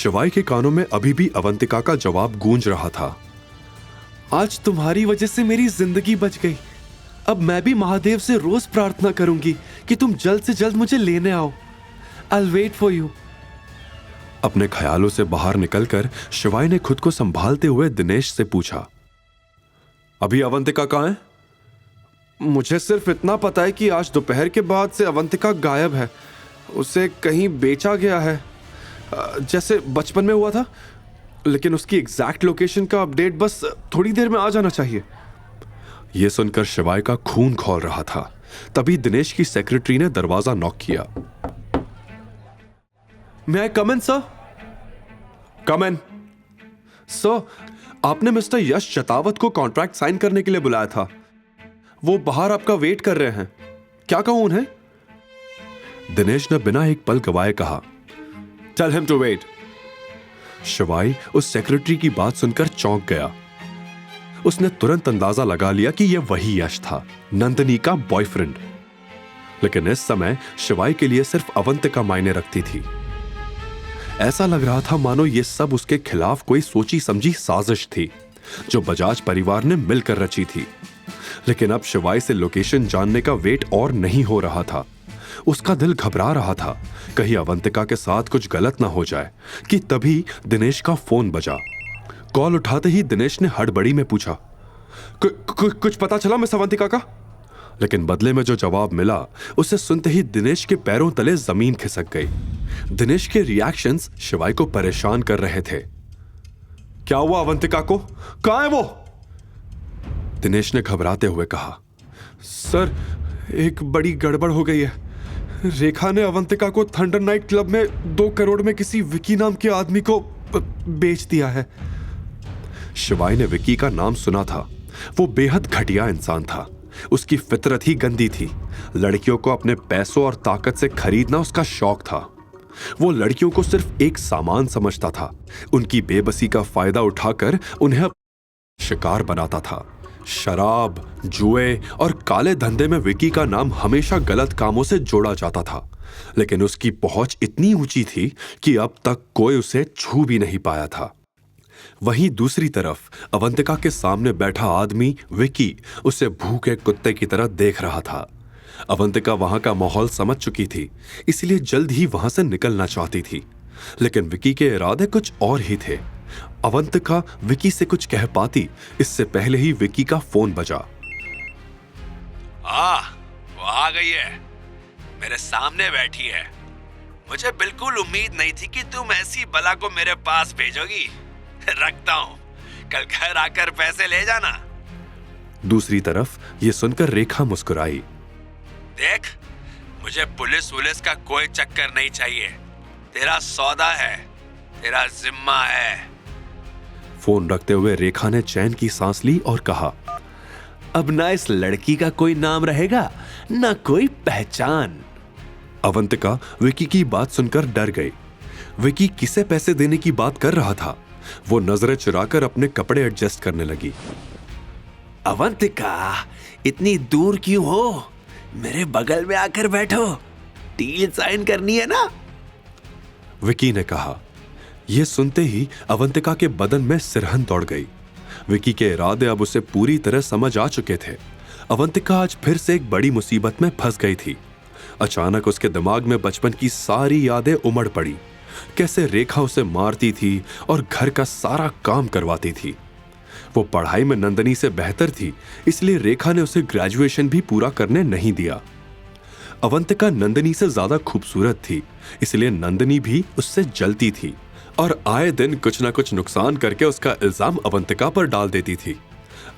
शिवाय के कानों में अभी भी अवंतिका का जवाब गूंज रहा था। आज तुम्हारी वजह से मेरी जिंदगी बच गई। अब मैं भी महादेव से रोज प्रार्थना करूंगी कि तुम जल्द से जल्द मुझे लेने आओ। I'll wait for you। अपने ख्यालों से बाहर निकलकर शिवाय ने खुद को संभालते हुए दिनेश से पूछा, अभी अवंतिका कहाँ है? मुझे सिर्फ इतना पता है कि आज दोपहर के बाद से अवंतिका गायब है। उसे कहीं बेचा गया है, जैसे बचपन में हुआ था। लेकिन उसकी एग्जैक्ट लोकेशन का अपडेट बस थोड़ी देर में आ जाना चाहिए। यह सुनकर शिवाय का खून खौल रहा था। तभी दिनेश की सेक्रेटरी ने दरवाजा नॉक किया। May I come in, sir? Come in. Sir, आपने मिस्टर यश शतावत को कॉन्ट्रैक्ट साइन करने के लिए बुलाया था। वो बाहर आपका वेट कर रहे हैं। क्या कहूं उन्हें? दिनेश ने बिना एक पल गवाए कहा, Tell him to wait। शिवाय उस सेक्रेटरी की बात सुनकर चौंक गया। उसने तुरंत अंदाजा लगा लिया कि यह वही यश था, नंदिनी का बॉयफ्रेंड। लेकिन इस समय शिवाय के लिए सिर्फ अवंतिका मायने रखती थी। ऐसा लग रहा था मानो यह सब उसके खिलाफ कोई सोची समझी साजिश थी जो बजाज परिवार ने मिलकर रची थी। लेकिन अब शिवाय से लोकेशन जानने का वेट और नहीं हो रहा था। उसका दिल घबरा रहा था, कहीं अवंतिका के साथ कुछ गलत ना हो जाए कि तभी दिनेश का फोन बजा। कॉल उठाते ही दिनेश ने हड़बड़ी में पूछा, कुछ पता चला मिस अवंतिका का? लेकिन बदले में जो जवाब मिला उसे सुनते ही दिनेश के पैरों तले जमीन खिसक गई। दिनेश के रिएक्शंस शिवाय को परेशान कर रहे थे। क्या हुआ अवंतिका को? कहां है वो? दिनेश ने घबराते हुए कहा, सर, एक बड़ी गड़बड़ हो गई है। रेखा ने अवंतिका को थंडर नाइट क्लब में 2 करोड़ में किसी विकी नाम के आदमी को बेच दिया है। शिवाय ने विकी का नाम सुना था। वो बेहद घटिया इंसान था। उसकी फितरत ही गंदी थी। लड़कियों को अपने पैसों और ताकत से खरीदना उसका शौक था। वो लड़कियों को सिर्फ एक सामान समझता था। उनकी बेबसी का फायदा उठाकर उन्हें शिकार बनाता था। शराब, जुए और काले धंधे में विकी का नाम हमेशा गलत कामों से जोड़ा जाता था। लेकिन उसकी पहुंच इतनी ऊंची थी कि अब तक कोई उसे छू भी नहीं पाया था। वहीं दूसरी तरफ अवंतिका के सामने बैठा आदमी विकी उसे भूखे कुत्ते की तरह देख रहा था। अवंतिका वहां का माहौल समझ चुकी थी, इसलिए जल्द ही वहां से निकलना चाहती थी। लेकिन विकी के इरादे कुछ और ही थे। अवंतिका विकी से कुछ कह पाती इससे पहले ही विकी का फोन बजा। वो आ गई है, मेरे सामने बैठी है। मुझे बिल्कुल उम्मीद नहीं थी कि तुम ऐसी बला को मेरे पास भेजोगी। रखता हूं, कल घर आकर पैसे ले जाना। दूसरी तरफ ये सुनकर रेखा मुस्कुराई। देख, मुझे पुलिस वुलिस का कोई चक्कर नहीं चाहिए। तेरा सौदा है, तेरा जिम्मा है। फोन रखते हुए रेखा ने चैन की सांस ली और कहा, अब ना इस लड़की का कोई नाम रहेगा, ना कोई पहचान। अवंतिका विकी की बात सुनकर डर गई। विकी किसे पैसे देने की बात कर रहा था? वो नजरें चुराकर अपने कपड़े एडजस्ट करने लगी। अवंतिका, इतनी दूर क्यों हो? मेरे बगल में आकर बैठो, डील साइन करनी है ना? विकी ने कहा। यह सुनते ही अवंतिका के बदन में सिरहन दौड़ गई। विकी के इरादे अब उसे पूरी तरह समझ आ चुके थे। अवंतिका आज फिर से एक बड़ी मुसीबत में फंस गई थी। अचानक उसके दिमाग में बचपन की सारी यादें उमड़ पड़ी। कैसे रेखा उसे मारती थी और घर का सारा काम करवाती थी। वो पढ़ाई में नंदिनी से बेहतर थी, इसलिए रेखा ने उसे ग्रेजुएशन भी पूरा करने नहीं दिया। अवंतिका नंदिनी से ज्यादा खूबसूरत थी, इसलिए नंदिनी भी उससे जलती थी और आए दिन कुछ ना कुछ नुकसान करके उसका इल्जाम अवंतिका पर डाल देती थी।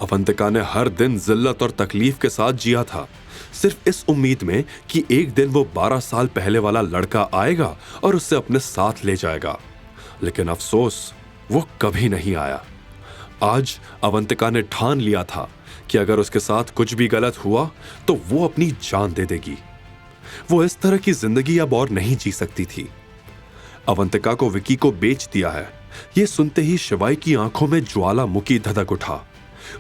अवंतिका ने हर दिन जिल्लत और तकलीफ के साथ जिया था, सिर्फ इस उम्मीद में कि एक दिन वो 12 साल पहले वाला लड़का आएगा और उसे अपने साथ ले जाएगा। लेकिन अफसोस, वो कभी नहीं आया। आज अवंतिका ने ठान लिया था कि अगर उसके साथ कुछ भी गलत हुआ तो वो अपनी जान दे देगी। वो इस तरह की जिंदगी अब और नहीं जी सकती थी। अवंतिका को विकी को बेच दिया है, ये सुनते ही शिवाय की आंखों में ज्वालामुखी धधक उठा।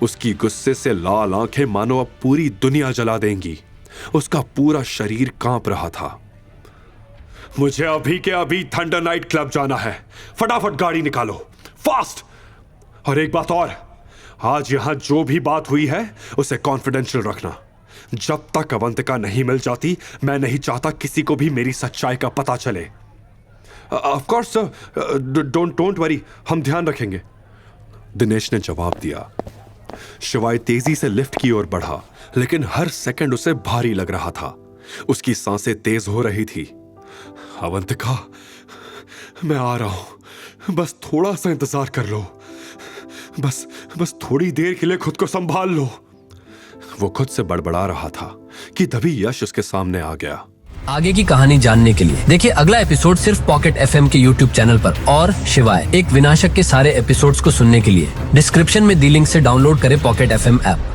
उसकी गुस्से से लाल आंखें मानो अब पूरी दुनिया जला देंगी। उसका पूरा शरीर कांप रहा था। मुझे अभी के अभी थंडर नाइट क्लब जाना है। फटाफट गाड़ी निकालो, फास्ट। और एक बात और, आज यहां जो भी बात हुई है उसे कॉन्फिडेंशियल रखना। जब तक अवंतिका नहीं मिल जाती, मैं नहीं चाहता किसी को भी मेरी सच्चाई का पता चले। Of course sir, don't worry, हम ध्यान रखेंगे। दिनेश ने जवाब दिया। शिवाय तेजी से लिफ्ट की ओर बढ़ा, लेकिन हर सेकंड उसे भारी लग रहा था। उसकी सांसें तेज हो रही थी। अवंतिका, मैं आ रहा हूं, बस थोड़ा सा इंतजार कर लो। बस थोड़ी देर के लिए खुद को संभाल लो। वो खुद से बड़बड़ा रहा था कि तभी यश उसके सामने आ गया। आगे की कहानी जानने के लिए देखिए अगला एपिसोड सिर्फ पॉकेट एफएम के यूट्यूब चैनल पर। और शिवाय एक विनाशक के सारे एपिसोड्स को सुनने के लिए डिस्क्रिप्शन में दी लिंक से डाउनलोड करें पॉकेट एफएम ऐप।